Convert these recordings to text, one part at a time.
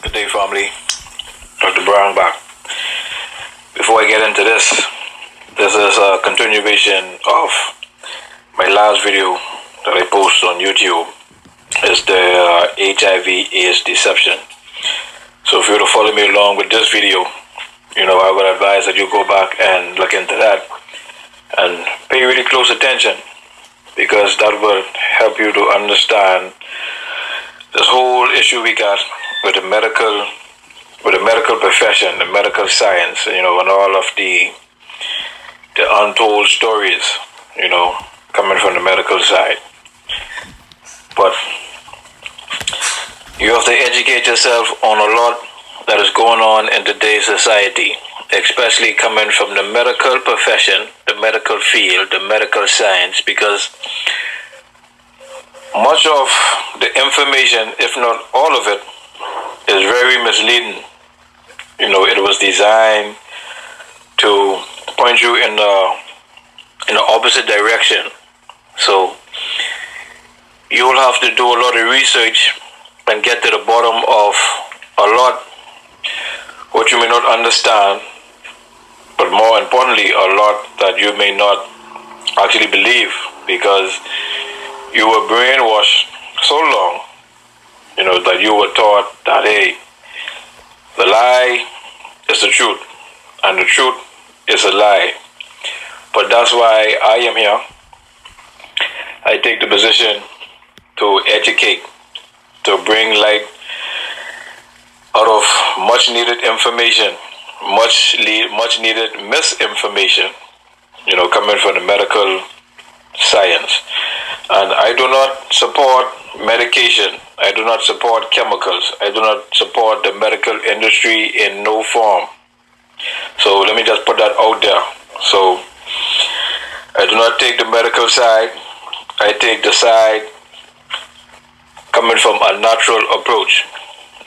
Good day, family. Dr. Brown back. Before I get into this is a continuation of my last video that I posted on YouTube. It's the HIV/AIDS deception. So if you were to follow me along with this video, I would advise that you go back and look into that and pay really close attention, because that will help you to understand this whole issue we got with the medical profession, the medical science, and all of the untold stories, coming from the medical side. But you have to educate yourself on a lot that is going on in today's society, especially coming from the medical profession, the medical field, the medical science, because much of the information, if not all of it, is very misleading. It was designed to point you in the opposite direction. So you'll have to do a lot of research and get to the bottom of a lot what you may not understand, but more importantly, a lot that you may not actually believe, because you were brainwashed so long, that you were taught that, hey, the lie is the truth, and the truth is a lie. But that's why I am here. I take the position to educate, to bring light out of much needed information, much needed misinformation, coming from the medical science. And I do not support medication. I do not support chemicals. I do not support the medical industry in no form. So let me just put that out there. So I do not take the medical side. I take the side coming from a natural approach.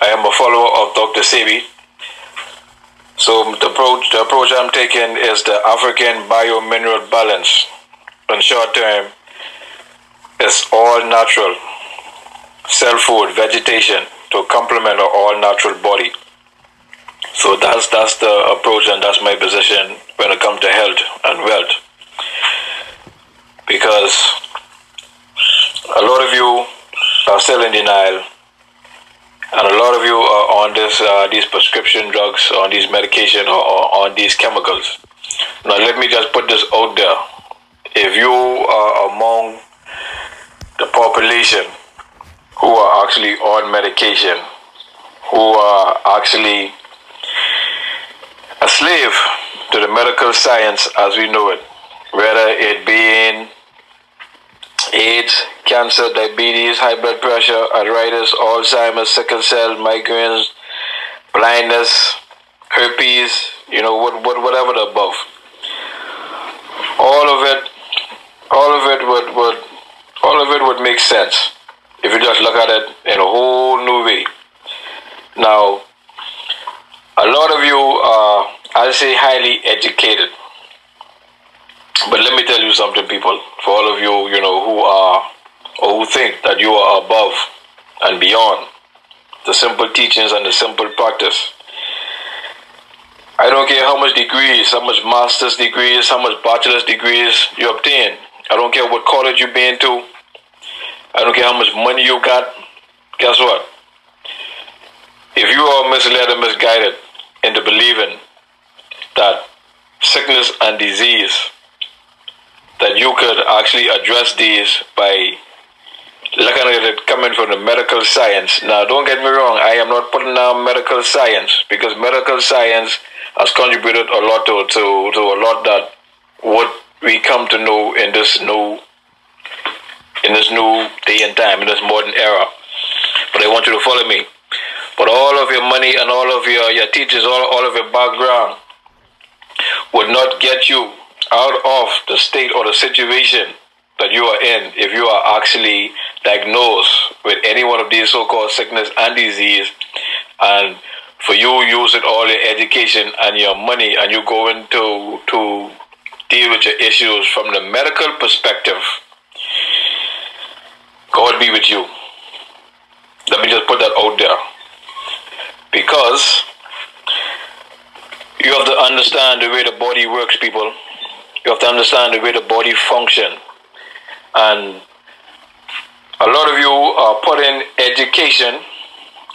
I am a follower of Dr. SABI. So the approach I'm taking is the African biomineral balance. In short term, it's all natural, cell food, vegetation to complement our all natural body. So that's the approach, and that's my position when it comes to health and wealth. Because a lot of you are still in denial, and a lot of you are on these prescription drugs, on these medication, or on these chemicals. Now let me just put this out there. If you are among the population who are actually on medication, who are actually a slave to the medical science as we know it, whether it be AIDS, cancer, diabetes, high blood pressure, arthritis, Alzheimer's, sickle cell, migraines, blindness, herpes, whatever the above. All of it would make sense if you just look at it in a whole new way. Now, a lot of you are, I'll say, highly educated. But let me tell you something, people. For all of you, who are or who think that you are above and beyond the simple teachings and the simple practice. I don't care how much degrees, how much master's degrees, how much bachelor's degrees you obtain. I don't care what college you've been to. I don't care how much money you got. Guess what? If you are misled and misguided into believing that sickness and disease, that you could actually address these by looking at it coming from the medical science. Now, don't get me wrong. I am not putting down medical science, because medical science has contributed a lot to a lot that what we come to know in this new day and time, in this modern era. But I want you to follow me. But all of your money and all of your teachers, all of your background would not get you out of the state or the situation that you are in if you are actually diagnosed with any one of these so-called sickness and disease, and for you using all your education and your money, and you go into to deal with your issues from the medical perspective. God be with you. Let me just put that out there. because you have to understand the way the body works, people. You have to understand the way the body functions. And a lot of you are putting education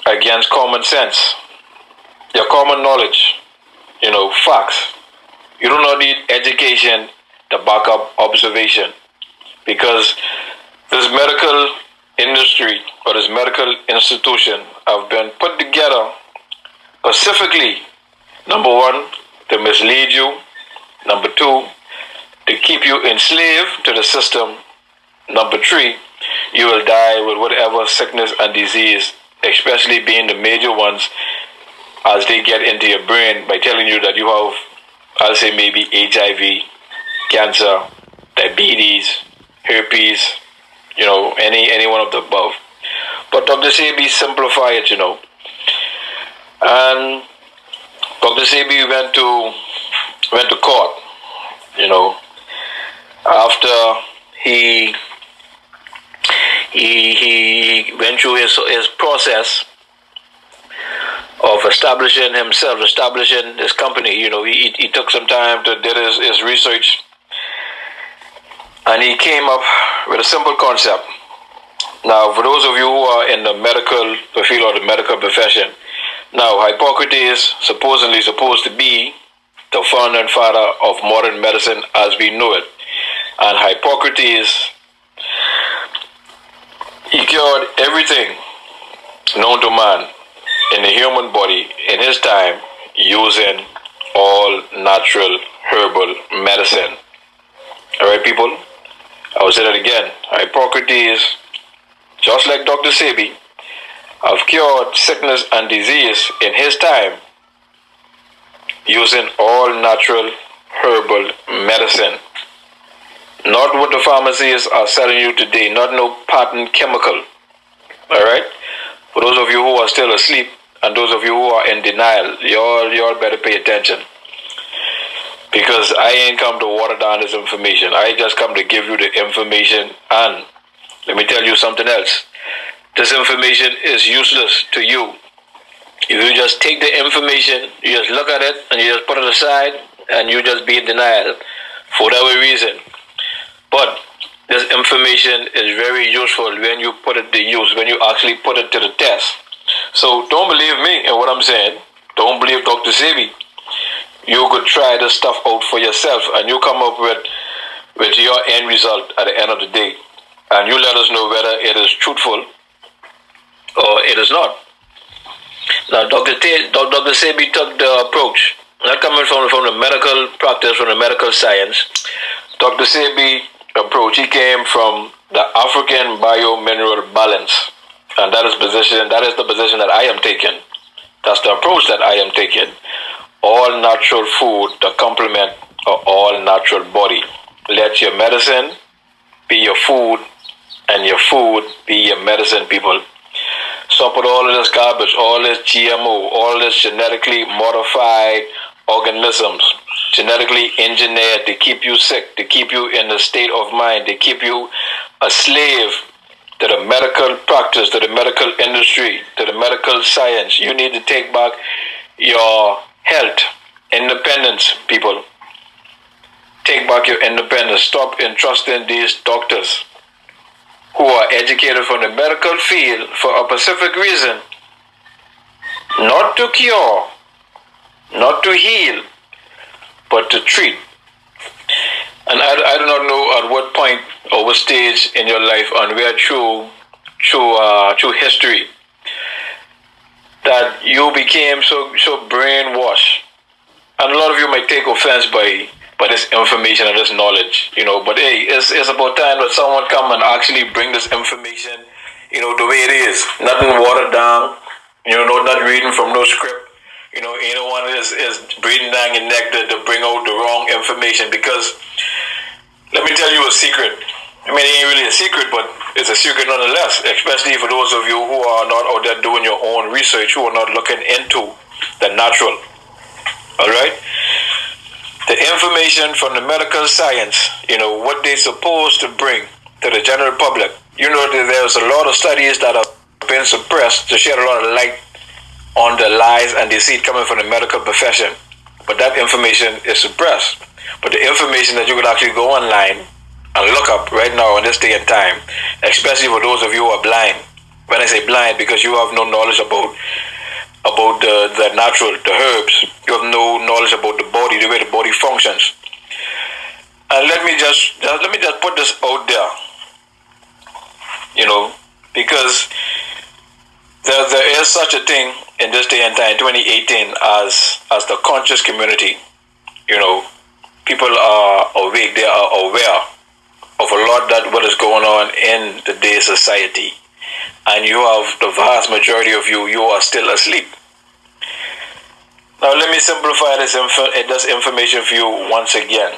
against common sense. Your common knowledge, facts. You do not need education to back up observation, because this medical industry or this medical institution have been put together specifically, number one, to mislead you, number two, to keep you enslaved to the system, number three, you will die with whatever sickness and disease, especially being the major ones, as they get into your brain by telling you that you have, I'll say maybe HIV, cancer, diabetes, herpes, any one of the above. But Dr. Sabi simplify it, and Dr. Sabi went to court, after he went through his process of establishing himself, establishing his company. He took some time to do his research, and he came up with a simple concept. Now, for those of you who are in the medical field or the medical profession, now Hippocrates supposedly supposed to be the founder and father of modern medicine as we know it. And Hippocrates, he cured everything known to man in the human body in his time using all natural herbal medicine. Alright, people? I will say that again. Hippocrates, just like Dr. Sabi, have cured sickness and disease in his time using all natural herbal medicine. Not what the pharmacies are selling you today, not no patent chemical. Alright? For those of you who are still asleep and those of you who are in denial, y'all better pay attention. Because I ain't come to water down this information. I just come to give you the information. And let me tell you something else. This information is useless to you. If you just take the information, you just look at it and you just put it aside and you just be in denial for whatever reason. But this information is very useful when you put it to use, when you actually put it to the test. So don't believe me in what I'm saying. Don't believe Dr. Sabi. You could try this stuff out for yourself and you come up with your end result at the end of the day. And you let us know whether it is truthful or it is not. Now, Dr. Sabi took the approach, not coming from the medical practice, from the medical science. Dr. Sabi approach, he came from the African bio-mineral balance. And that is the position that I am taking. That's the approach that I am taking. All natural food to complement an all natural body. Let your medicine be your food and your food be your medicine, people. Stop with all of this garbage, all this GMO, all this genetically modified organisms, genetically engineered to keep you sick, to keep you in a state of mind, to keep you a slave to the medical practice, to the medical industry, to the medical science. You need to take back your health, independence, people. Take back your independence. Stop entrusting these doctors who are educated from the medical field for a specific reason. Not to cure, not to heal, but to treat. And I do not know at what point or what stage in your life and where through history that you became so brainwashed. And a lot of you might take offense by this information and this knowledge, but hey, it's about time that someone come and actually bring this information, the way it is. Nothing watered down, not reading from no script. Anyone is breathing down your neck to bring out the wrong information. Because let me tell you a secret. I mean, it ain't really a secret, but it's a secret nonetheless, especially for those of you who are not out there doing your own research, who are not looking into the natural. All right? The information from the medical science, what they're supposed to bring to the general public. That there's a lot of studies that have been suppressed to shed a lot of light on the lies and deceit coming from the medical profession, but that information is suppressed. But the information that you could actually go online and look up right now in this day and time, especially for those of you who are blind. When I say blind, because you have no knowledge about the natural, the herbs. You have no knowledge about the body, the way the body functions. And let me just put this out there, because there is such a thing in this day and time, 2018, as the conscious community. People are awake, they are aware of a lot that what is going on in today's society. And you have the vast majority of you are still asleep. Now let me simplify this information for you once again.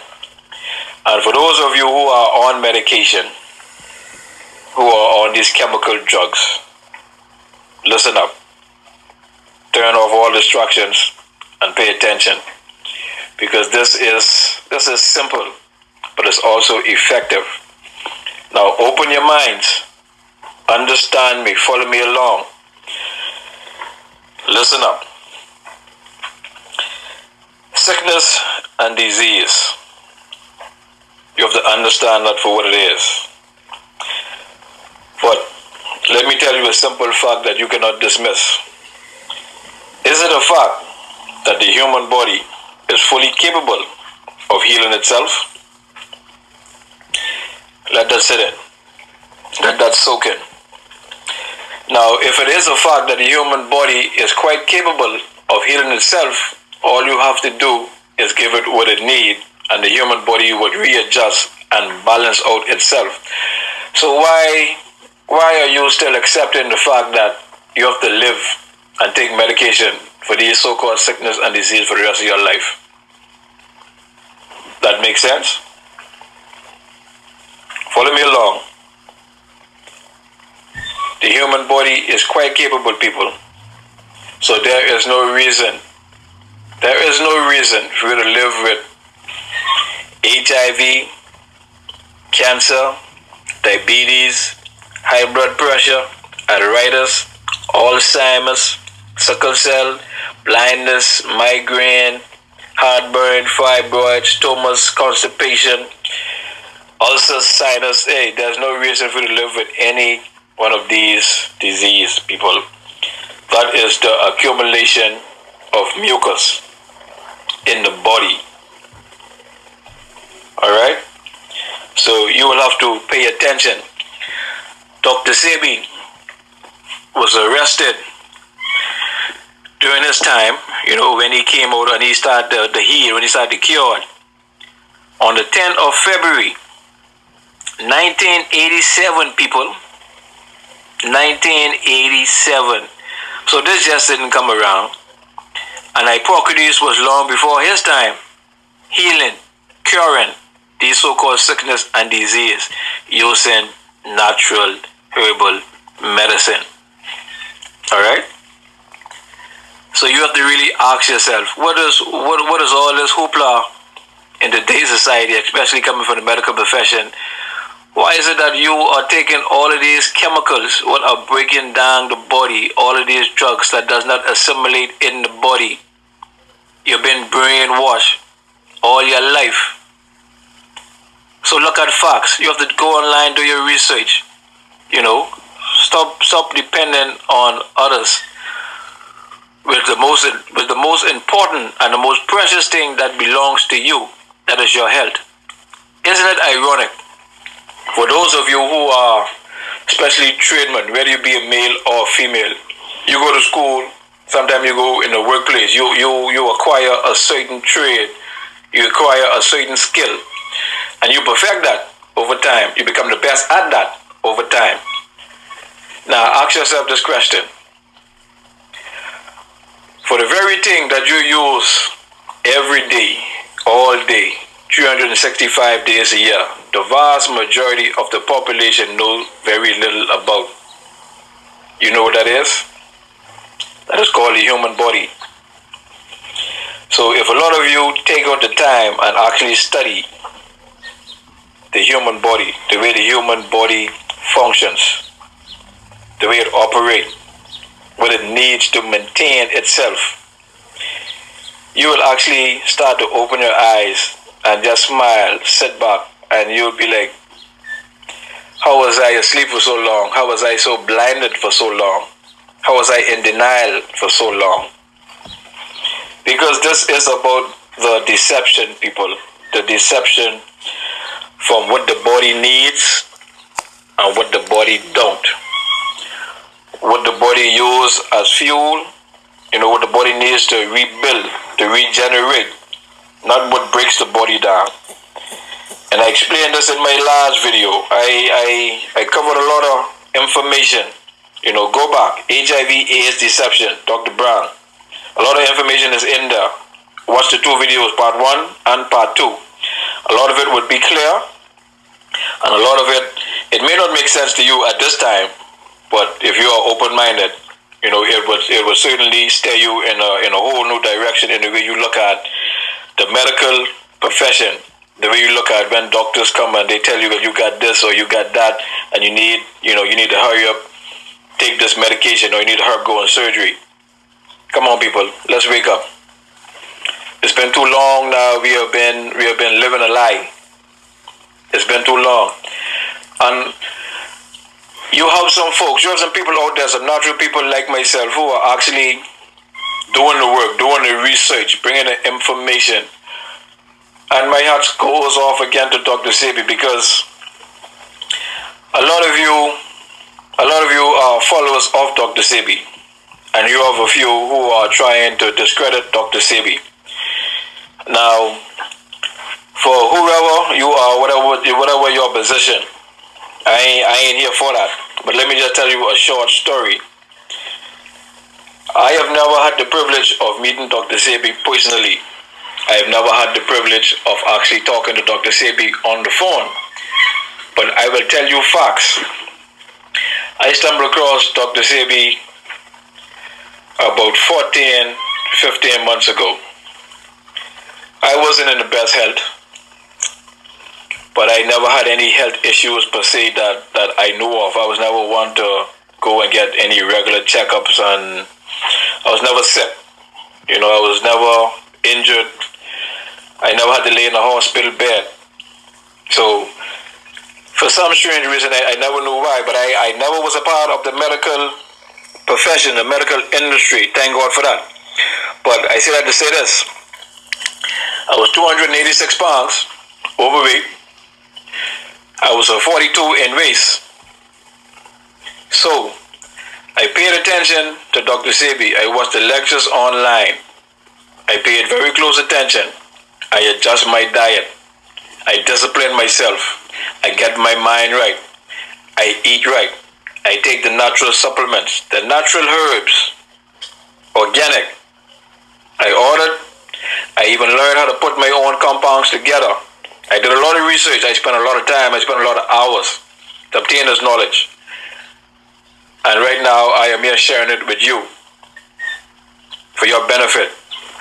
And for those of you who are on medication, who are on these chemical drugs, listen up. Turn off all distractions and pay attention. Because this is simple, but it's also effective. Now open your minds. Understand me. Follow me along. Listen up. Sickness and disease. You have to understand that for what it is. But let me tell you a simple fact that you cannot dismiss. Is it a fact that the human body is fully capable of healing itself? Let that sit in. Let that soak in. Now, if it is a fact that the human body is quite capable of healing itself, all you have to do is give it what it needs, and the human body would readjust and balance out itself. So why are you still accepting the fact that you have to live and take medication for these so-called sickness and disease for the rest of your life? That makes sense? Follow me along. The human body is quite capable, people. So there is no reason for you to live with HIV, cancer, diabetes, high blood pressure, arthritis, Alzheimer's, sickle cell, blindness, migraine, heartburn, fibroids, tumors, constipation, ulcers, sinus. Hey, there's no reason for you to live with any one of these diseases, people. That is the accumulation of mucus in the body. Alright? So you will have to pay attention. Dr. SABI was arrested during his time, when he came out and he started the heal, when he started the cure, on the 10th of February, 1987, people. 1987. So this just didn't come around. And Hippocrates was long before his time, healing, curing these so-called sickness and disease using natural herbal medicine. Alright? So you have to really ask yourself, what is all this hoopla in today's society, especially coming from the medical profession? Why is it that you are taking all of these chemicals, what are breaking down the body, all of these drugs that does not assimilate in the body? You've been brainwashed all your life. So look at facts. You have to go online, do your research. Stop depending on others. With the most important and the most precious thing that belongs to you, that is your health. Isn't it ironic? For those of you who are especially tradesmen, whether you be a male or female, you go to school, sometimes you go in the workplace, you acquire a certain trade, you acquire a certain skill, and you perfect that over time. You become the best at that over time. Now ask yourself this question. For the very thing that you use every day, all day, 365 days a year, the vast majority of the population knows very little about. You know what that is? That is called the human body. So if a lot of you take out the time and actually study the human body, the way the human body functions, the way it operates, what it needs to maintain itself, you will actually start to open your eyes and just smile, sit back, and you'll be like, how was I asleep for so long? How was I so blinded for so long? How was I in denial for so long? Because this is about the deception, people. The deception from what the body needs and what the body don't. What the body use as fuel, what the body needs to rebuild, to regenerate, not what breaks the body down. And I explained this in my last video. I covered a lot of information. Go back. HIV, AIDS, deception, Dr. Brown. A lot of information is in there. Watch the 2 videos, part 1 and part 2. A lot of it would be clear, and a lot of it may not make sense to you at this time, but if you are open-minded, it would certainly steer you in a whole new direction in the way you look at the medical profession, the way you look at when doctors come and they tell you that you got this or you got that, and you need to hurry up, take this medication, or you need to hurry up, go on surgery. Come on, people, let's wake up. It's been too long now. We have been living a lie. It's been too long. And you have some folks, you have some people out there, some natural people like myself, who are actually doing the work, doing the research, bringing the information. And my heart goes off again to Dr. SABI, because a lot of you are followers of Dr. SABI, and you have a few who are trying to discredit Dr. SABI. Now, for whoever you are, whatever your position, I ain't here for that. But let me just tell you a short story. I have never had the privilege of meeting Dr. SABI personally. I have never had the privilege of actually talking to Dr. SABI on the phone. But I will tell you facts. I stumbled across Dr. SABI about 15 months ago. I wasn't in the best health, but I never had any health issues per se that I knew of. I was never one to go and get any regular checkups, and I was never sick. I was never injured. I never had to lay in a hospital bed. So, for some strange reason, I never knew why, but I never was a part of the medical profession, the medical industry. Thank God for that. But I say that to say this. I was 286 pounds, overweight. I was a 42 in waist. So, I paid attention to Dr. SABI. I watched the lectures online. I paid very close attention. I adjust my diet. I discipline myself. I get my mind right. I eat right. I take the natural supplements, the natural herbs, organic. I ordered. I even learned how to put my own compounds together. I did a lot of research. I spent a lot of time. I spent a lot of hours to obtain this knowledge. And right now, I am here sharing it with you for your benefit.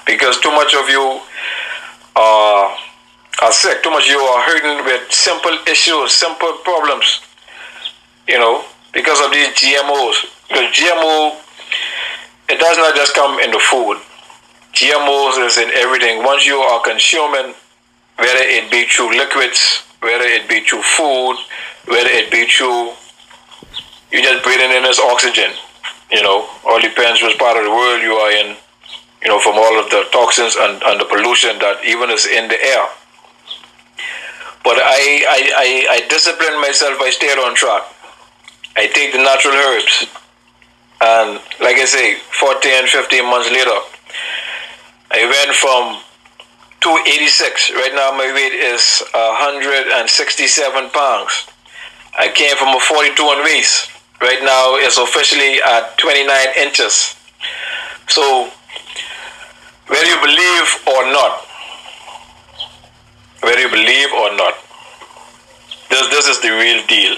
Because too much of you are sick. Too much of you are hurting with simple issues, simple problems. Because of these GMOs. Because GMO, it does not just come in the food. GMOs is in everything. Once you are consuming, whether it be through liquids, whether it be through food, whether it be through, you just breathing in this oxygen, all depends which part of the world you are in, from all of the toxins and the pollution that even is in the air. But I discipline myself. I stayed on track. I take the natural herbs. And like I say, 14, 15 months later, I went from 286. Right now my weight is 167 pounds. I came from a 42 in waist. Right now it's officially at 29 inches. So, whether you believe or not, this is the real deal.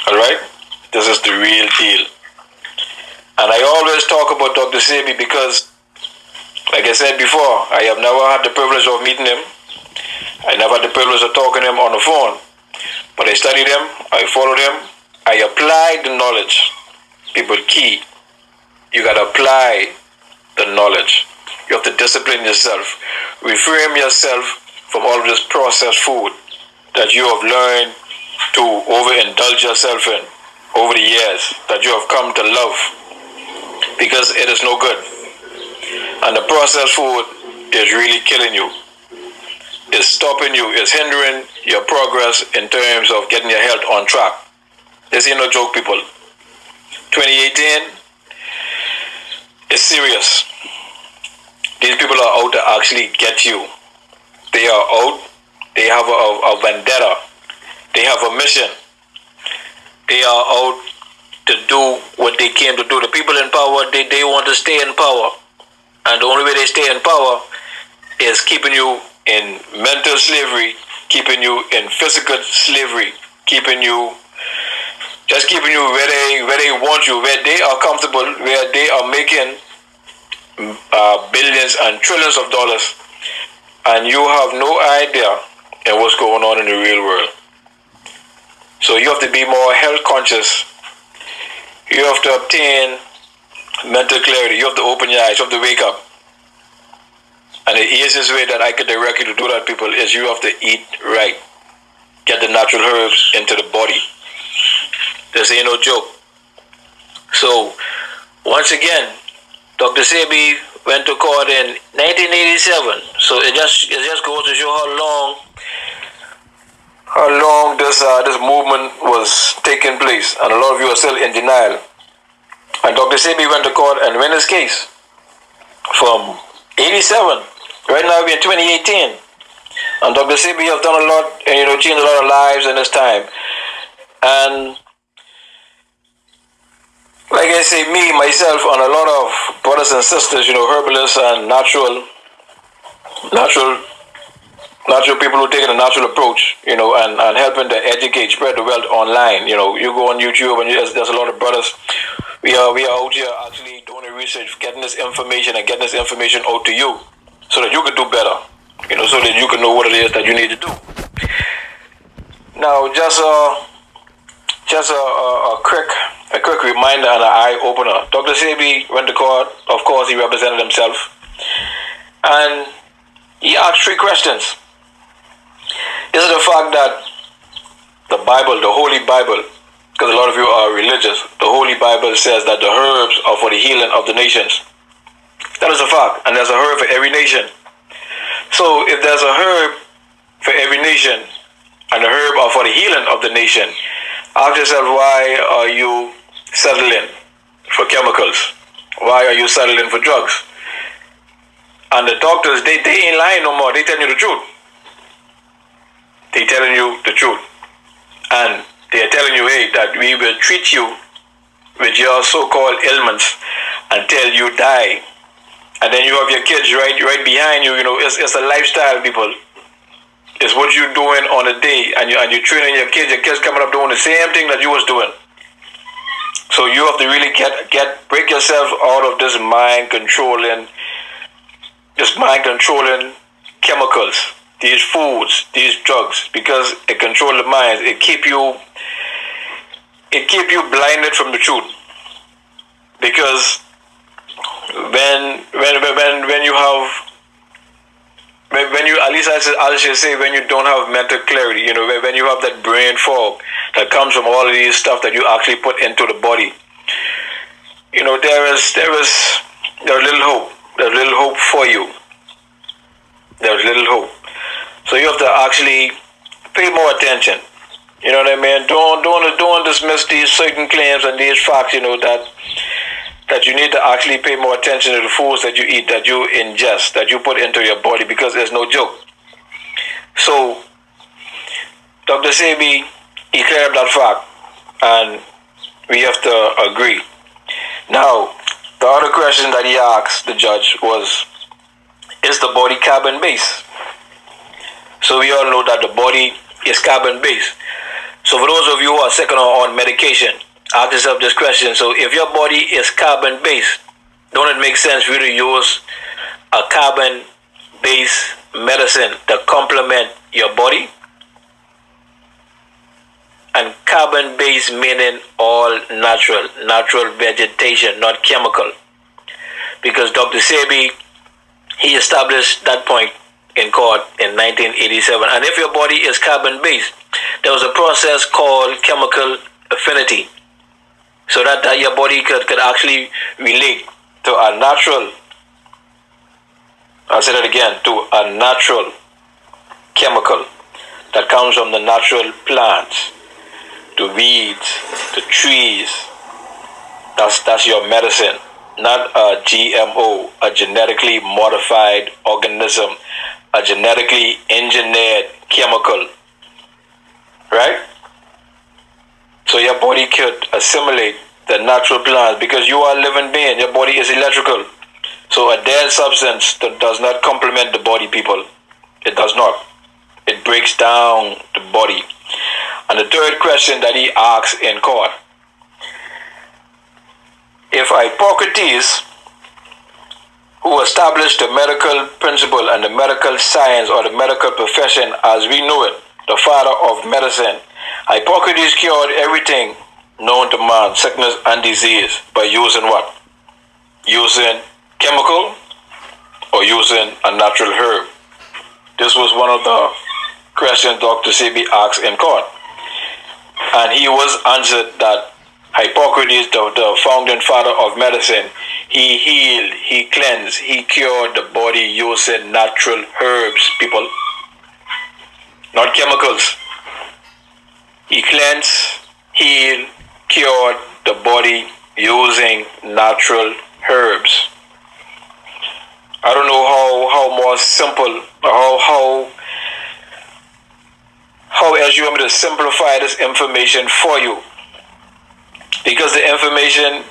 Alright? This is the real deal. And I always talk about Dr. SABI because, like I said before, I have never had the privilege of meeting him. I never had the privilege of talking to him on the phone. But I studied him, I followed him, I applied the knowledge. People, key. You got to apply the knowledge. You have to discipline yourself. Refrain yourself from all of this processed food that you have learned to overindulge yourself in over the years, that you have come to love, because it is no good. And the processed food is really killing you. It's stopping you. It's hindering your progress in terms of getting your health on track. This ain't no joke, people. 2018 is serious. These people are out to actually get you. They are out. They have a vendetta. They have a mission. They are out to do what they came to do. The people in power, they want to stay in power. And the only way they stay in power is keeping you in mental slavery, keeping you in physical slavery, keeping you where they want you, where they are comfortable, where they are making billions and trillions of dollars, and you have no idea of what's going on in the real world. So you have to be more health conscious. You have to obtain mental clarity. You have to open your eyes. You have to wake up. And the easiest way that I could direct you to do that, people, is you have to eat right. Get the natural herbs into the body. This ain't no joke. So, once again, Dr. SABI went to court in 1987. So it just goes to show how long this movement was taking place, and a lot of you are still in denial. And Dr. SABI went to court and won his case from 87. Right now we're in 2018, and Dr. SABI has done a lot, and changed a lot of lives in this time. And like I say, me, myself, and a lot of brothers and sisters, herbalists and natural people who take a natural approach, and helping to educate, spread the wealth online. You go on YouTube, and there's a lot of brothers. We are out here actually doing the research, getting this information out to you, so that you can do better. So that you can know what it is that you need to do. Now, just a quick reminder and an eye opener. Dr. SABI went to court. Of course, he represented himself, and he asked 3 questions. Is it the fact that the Bible, the Holy Bible, because a lot of you are religious, the Holy Bible says that the herbs are for the healing of the nations? That is a fact, and there's a herb for every nation. So if there's a herb for every nation, and the herb are for the healing of the nation, ask yourself, why are you settling for chemicals? Why are you settling for drugs? And the doctors, they ain't lying no more. They telling you the truth. They telling you the truth. And they are telling you, hey, that we will treat you with your so-called ailments until you die. And then you have your kids right behind you. It's a lifestyle, people. It's what you're doing on a day, and you're training your kids. Your kids coming up doing the same thing that you was doing. So you have to really break yourself out of this mind controlling chemicals, these foods, these drugs, because it controls the minds. It keep you blinded from the truth. Because when you, at least I should say, when you don't have mental clarity, when you have that brain fog that comes from all of these stuff that you actually put into the body, there is little hope. There's little hope for you. There's little hope. So you have to actually pay more attention. You know what I mean? Don't dismiss these certain claims and these facts, that you need to actually pay more attention to the foods that you eat, that you ingest, that you put into your body, because there's no joke. So, Dr. SABI, he cleared up that fact, and we have to agree. Now, the other question that he asked the judge was, is the body carbon-based? So we all know that the body is carbon-based. So for those of you who are sick or on medication, ask yourself this question. So if your body is carbon-based, don't it make sense for you to use a carbon-based medicine to complement your body? And carbon-based meaning all natural vegetation, not chemical. because Dr. SABI, he established that point in court in 1987. And if your body is carbon-based, there was a process called chemical affinity, so that your body could actually relate to a natural, I'll say that again, to a natural chemical that comes from the natural plants, to weeds, to trees. That's your medicine, not a GMO, a genetically modified organism, a genetically engineered chemical, right? So your body could assimilate the natural plants, because you are a living being. Your body is electrical. So a dead substance that does not complement the body, people. It does not. It breaks down the body. And the third question that he asks in court: if Hippocrates, who established the medical principle and the medical science or the medical profession as we know it, the father of medicine, Hippocrates cured everything known to man, sickness and disease, by using what? Using chemical or using a natural herb? This was one of the questions Dr. SABI asked in court. And he was answered that Hippocrates, the founding father of medicine, he healed, he cleansed, he cured the body using natural herbs, people. Not chemicals. He cleansed, healed, cured the body using natural herbs. I don't know how more simple, or how else you want me to simplify this information for you. Because the information,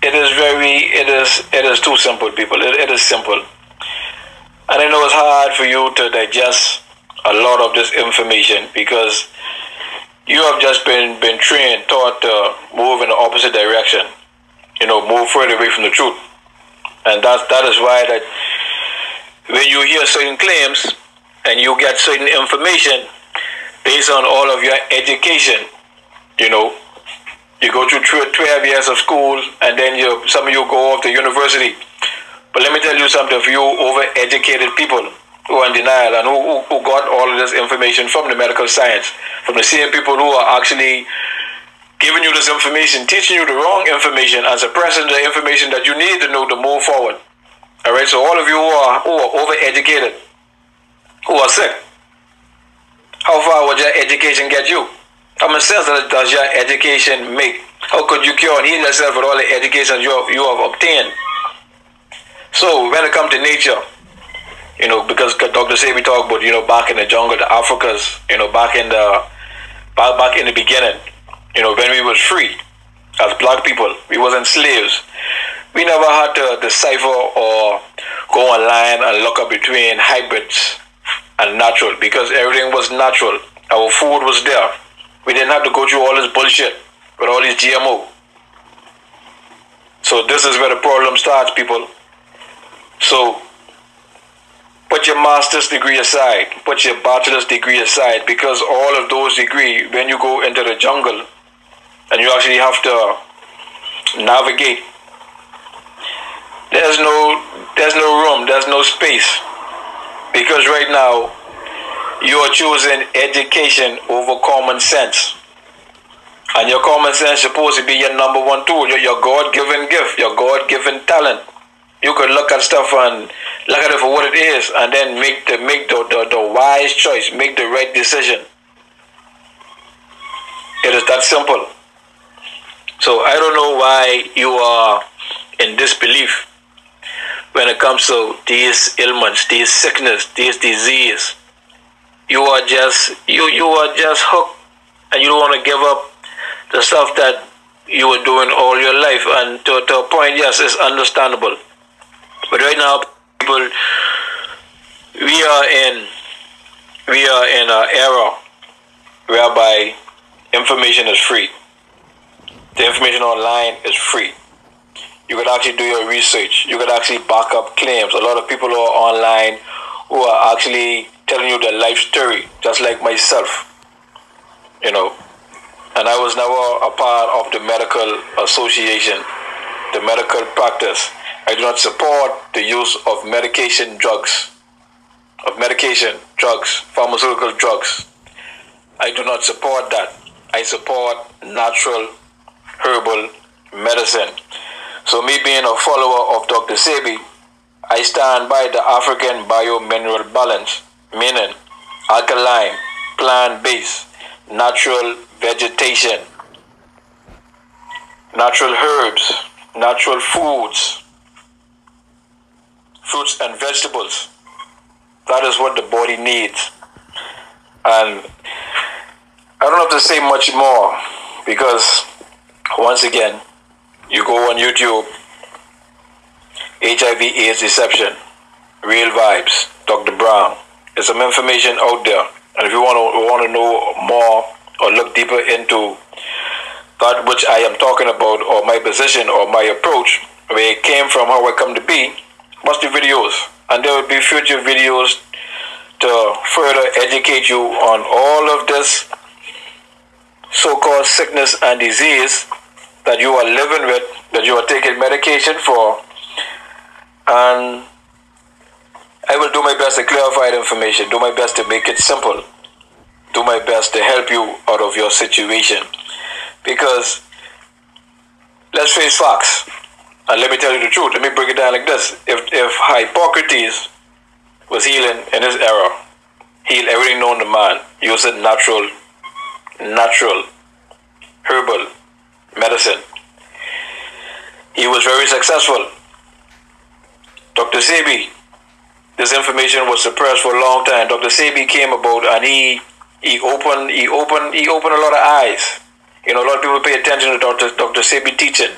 it is too simple, people. It is simple. And I know it's hard for you to digest a lot of this information, because you have just been trained, taught to move in the opposite direction, move further away from the truth. And that is why that when you hear certain claims and you get certain information based on all of your education, you go through 12 years of school, and then some of you go off to university. But let me tell you something, for you over-educated people who are in denial and who got all of this information from the medical science, from the same people who are actually giving you this information, teaching you the wrong information and suppressing the information that you need to know to move forward. All right, so all of you who are over-educated, who are sick, how far would your education get you? How much sense does your education make? How could you cure and heal yourself with all the education you have obtained? So when it comes to nature, because Dr. SABI talked about, back in the jungle, the Africas, back in the beginning, when we was free as black people, we wasn't slaves. We never had to decipher or go online and look up between hybrids and natural, because everything was natural. Our food was there. We didn't have to go through all this bullshit with all these GMO. So this is where the problem starts, people. So put your master's degree aside, put your bachelor's degree aside, because all of those degrees, when you go into the jungle and you actually have to navigate, there's no room, there's no space. Because right now, you are choosing education over common sense. And your common sense is supposed to be your number one tool, your God-given gift, your God-given talent. You could look at stuff and look at it for what it is, and then make the wise choice, make the right decision. It is that simple. So I don't know why you are in disbelief when it comes to these ailments, these sickness, these disease. You are just hooked, and you don't want to give up the stuff that you were doing all your life. And to a point, yes, it's understandable. But right now, people, we are in an era whereby information is free. The information online is free. You could actually do your research. You could actually back up claims. A lot of people who are online who are actually telling you their life story, just like myself. And I was never a part of the medical association, the medical practice. I do not support the use of drugs, pharmaceutical drugs. I do not support that. I support natural herbal medicine. So me being a follower of Dr. SABI, I stand by the African bio-mineral balance, meaning alkaline, plant-based, natural vegetation, natural herbs, natural foods, fruits and vegetables. That is what the body needs. And I don't have to say much more because, once again, you go on YouTube, HIV/AIDS deception, Real Vibes, Dr. Brown. There's some information out there. And if you want to know more or look deeper into that which I am talking about, or my position or my approach, where it came from, how I come to be, watch the videos. And there will be future videos to further educate you on all of this so-called sickness and disease that you are living with, that you are taking medication for. And I will do my best to clarify the information, do my best to make it simple, do my best to help you out of your situation. Because let's face facts, and let me tell you the truth. Let me break it down like this. If Hippocrates was healing in his era, heal everything known to man, using natural herbal medicine, he was very successful. Dr. SABI, this information was suppressed for a long time. Dr. SABI came about and he opened a lot of eyes. You know, a lot of people pay attention to Dr. SABI teaching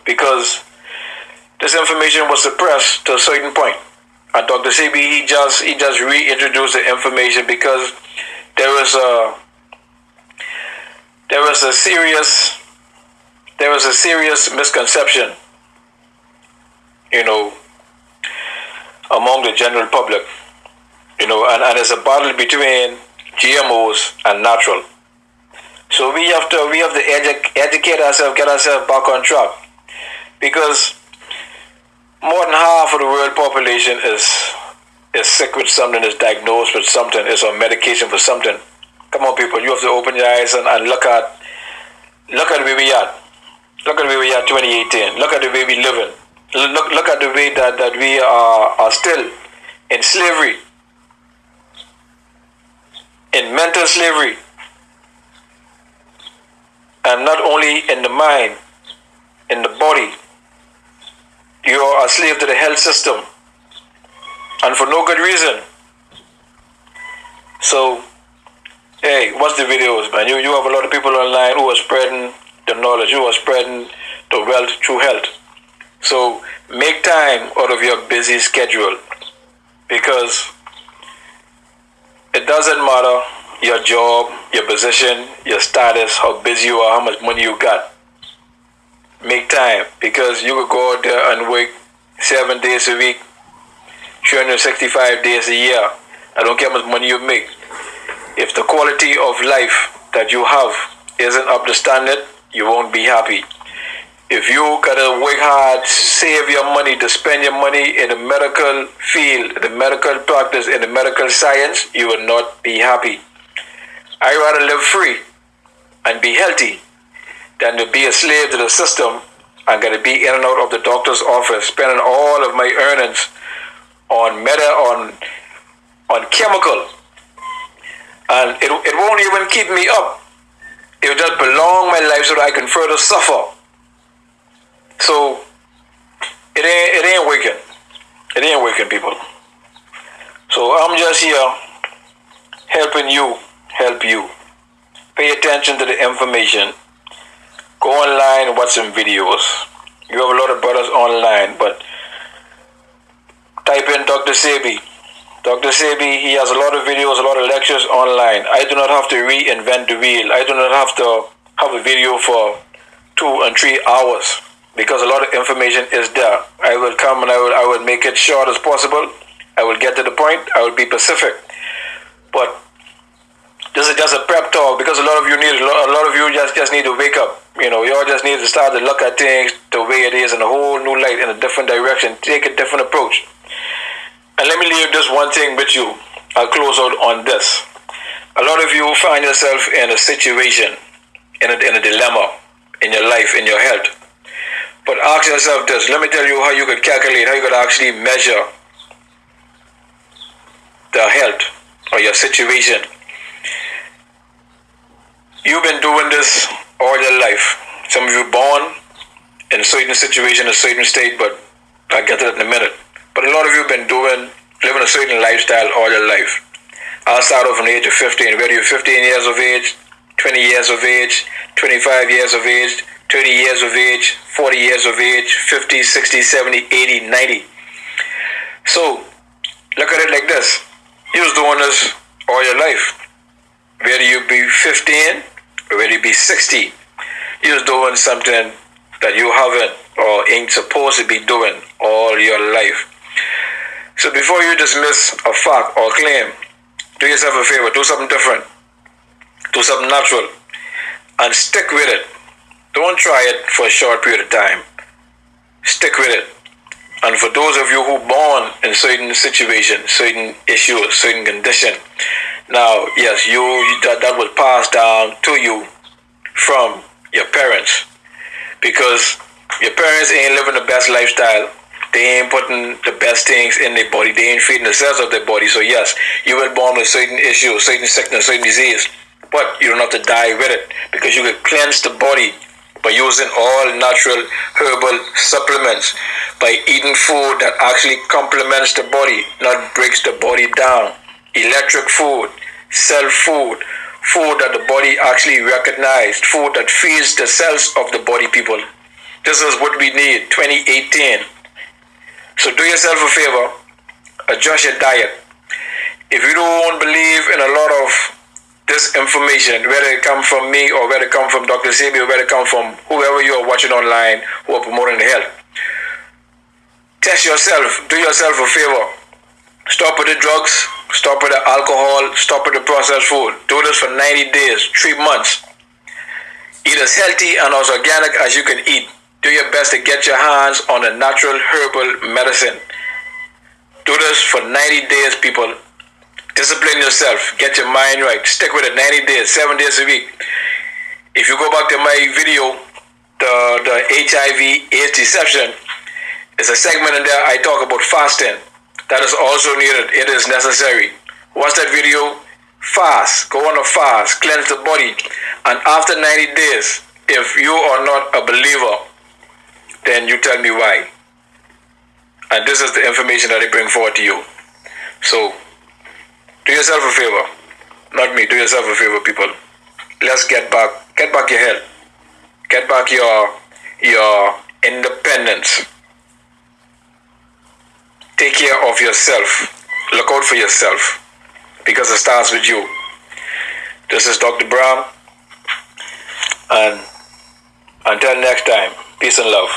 because this information was suppressed to a certain point. And Dr. SABI, he just reintroduced the information because there was a serious misconception, you know, among the general public, you know, and it's a battle between GMOs and natural. So we have to educate ourselves, get ourselves back on track, because more than half of the world population is sick with something, is diagnosed with something, is on medication for something. Come on, people, you have to open your eyes and look at where we are. Look at where we are 2018. Look at the way we living. Look at the way that we are still in slavery, in mental slavery. And not only in the mind, in the body. You are a slave to the health system. And for no good reason. So, hey, watch the videos, man. You have a lot of people online who are spreading the knowledge, who are spreading the wealth through health. So, make time out of your busy schedule. Because it doesn't matter your job, your position, your status, how busy you are, how much money you got. Make time, because you could go out there and work 7 days a week, 365 days a year. I don't care how much money you make. If the quality of life that you have isn't up to standard, you won't be happy. If you gotta work hard, save your money, to spend your money in the medical field, the medical practice, in the medical science, you will not be happy. I'd rather live free and be healthy than to be a slave to the system and gotta be in and out of the doctor's office, spending all of my earnings on chemical. And it won't even keep me up. It will just prolong my life so that I can further suffer. So it ain't working. It ain't working, people. So I'm just here helping you help you. Pay attention to the information. Go online and watch some videos. You have a lot of brothers online, but type in Dr. SABI. Dr. SABI, he has a lot of videos, a lot of lectures online. I do not have to reinvent the wheel. I do not have to have a video for 2 and 3 hours, because a lot of information is there. I will come and I will make it short as possible. I will get to the point. I will be specific. But this is just a prep talk, because a lot of you just need to wake up. You know, you all just need to start to look at things the way it is in a whole new light, in a different direction. Take a different approach. And let me leave this one thing with you. I'll close out on this. A lot of you find yourself in a situation, in a dilemma in your life, in your health. But ask yourself this. Let me tell you how you could calculate, how you could actually measure the health or your situation. You've been doing this all your life. Some of you born in a certain situation, a certain state, but I'll get to that in a minute. But a lot of you have been living a certain lifestyle all your life. I'll start off from the age of 15. Whether you're 15 years of age, 20 years of age, 25 years of age, 30 years of age, 40 years of age, 50, 60, 70, 80, 90. So, look at it like this. You was doing this all your life. Whether you be 15 or whether you be 60, you was doing something that you haven't or ain't supposed to be doing all your life. So before you dismiss a fact or claim, do yourself a favor, do something different, do something natural, and stick with it. Don't try it for a short period of time. Stick with it. And for those of you who born in certain situations, certain issues, certain condition, now yes, that will pass down to you from your parents, because your parents ain't living the best lifestyle. They ain't putting the best things in their body. They ain't feeding the cells of their body. So yes, you were born with certain issues, certain sickness, certain disease, but you don't have to die with it, because you can cleanse the body by using all natural herbal supplements, by eating food that actually complements the body, not breaks the body down. Electric food, cell food, food that the body actually recognized, food that feeds the cells of the body, people. This is what we need, 2018. So do yourself a favor, adjust your diet. If you don't believe in a lot of this information, whether it come from me or whether it come from Dr. SABI or whether it come from whoever you are watching online who are promoting the health, test yourself, do yourself a favor. Stop with the drugs, stop with the alcohol, stop with the processed food. Do this for 90 days, 3 months. Eat as healthy and as organic as you can eat. Do your best to get your hands on a natural herbal medicine. Do this for 90 days, people. Discipline yourself. Get your mind right. Stick with it 90 days, 7 days a week. If you go back to my video, the HIV AIDS deception, there's a segment in there I talk about fasting. That is also needed. It is necessary. Watch that video. Fast. Go on a fast. Cleanse the body. And after 90 days, if you are not a believer, then you tell me why. And this is the information that I bring forward to you. So, do yourself a favor. Not me. Do yourself a favor, people. Let's get back your health. Get back your independence. Take care of yourself. Look out for yourself, because it starts with you. This is Dr. Brown, and until next time, peace and love.